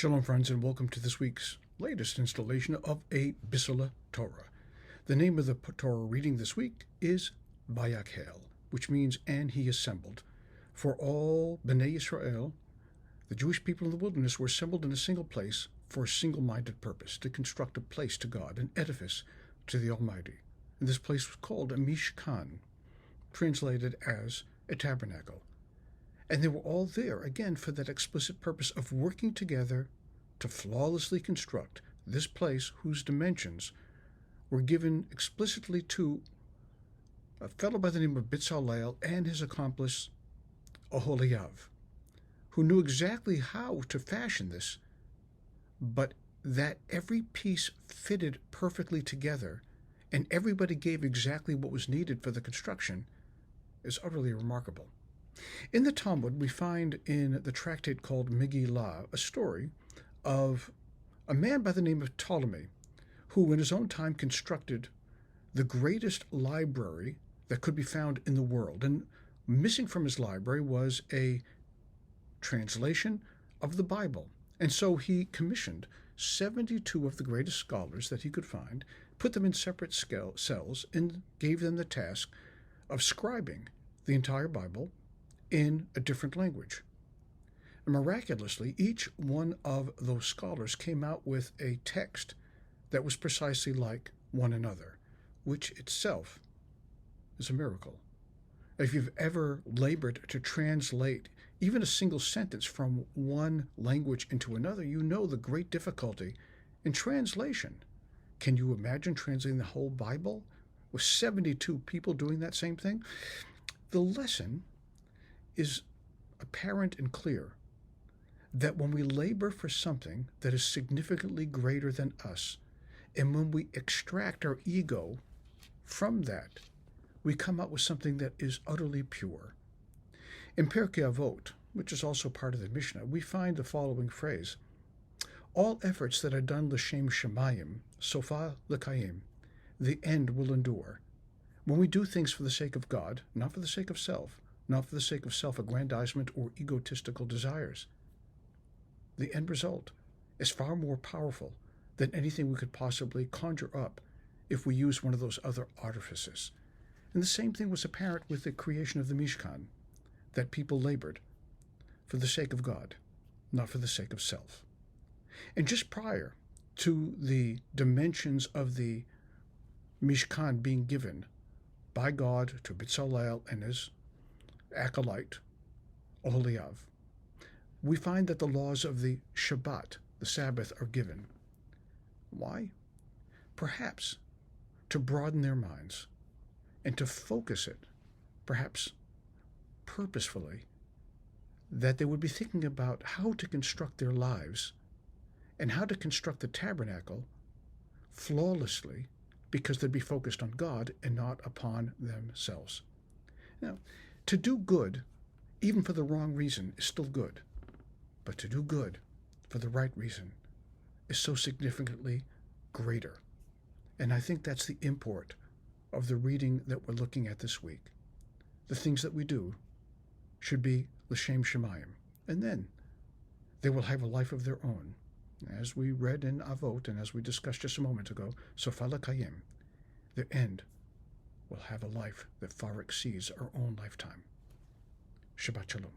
Shalom, friends, and welcome to this week's latest installation of a Bissleh Torah. The name of the Torah reading this week is Vayakhel, which means, and he assembled. For all Bnei Israel, the Jewish people in the wilderness, were assembled in a single place for a single-minded purpose, to construct a place to God, an edifice to the Almighty. And this place was called a Mishkan, translated as a tabernacle. And they were all there, again, for that explicit purpose of working together to flawlessly construct this place whose dimensions were given explicitly to a fellow by the name of Bissleh and his accomplice Oholiav, who knew exactly how to fashion this, but that every piece fitted perfectly together and everybody gave exactly what was needed for the construction is utterly remarkable. In the Talmud, we find in the tractate called Megillah a story of a man by the name of Ptolemy, who in his own time constructed the greatest library that could be found in the world. And missing from his library was a translation of the Bible. And so he commissioned 72 of the greatest scholars that he could find, put them in separate cells, and gave them the task of scribing the entire Bible in a different language. And miraculously, each one of those scholars came out with a text that was precisely like one another, which itself is a miracle. If you've ever labored to translate even a single sentence from one language into another, you know the great difficulty in translation. Can you imagine translating the whole Bible with 72 people doing that same thing? The lesson is apparent and clear, that when we labor for something that is significantly greater than us, and when we extract our ego from that, we come out with something that is utterly pure. In Pirkei Avot, which is also part of the Mishnah, we find the following phrase: all efforts that are done l'shem shemayim, sofa l'kayim, the end will endure. When we do things for the sake of God, not for the sake of self, not for the sake of self-aggrandizement or egotistical desires, the end result is far more powerful than anything we could possibly conjure up if we use one of those other artifices. And the same thing was apparent with the creation of the Mishkan, that people labored for the sake of God, not for the sake of self. And just prior to the dimensions of the Mishkan being given by God to Bissleh and his acolyte Oholiav, we find that the laws of the Shabbat, the Sabbath, are given. Why? Perhaps to broaden their minds and to focus it, perhaps purposefully, that they would be thinking about how to construct their lives and how to construct the tabernacle flawlessly, because they'd be focused on God and not upon themselves. Now, to do good, even for the wrong reason, is still good. But to do good for the right reason is so significantly greater. And I think that's the import of the reading that we're looking at this week. The things that we do should be l'shem shemayim, and then they will have a life of their own. As we read in Avot, and as we discussed just a moment ago, sofa l'kayim, their end will have a life that far exceeds our own lifetime. Shabbat Shalom.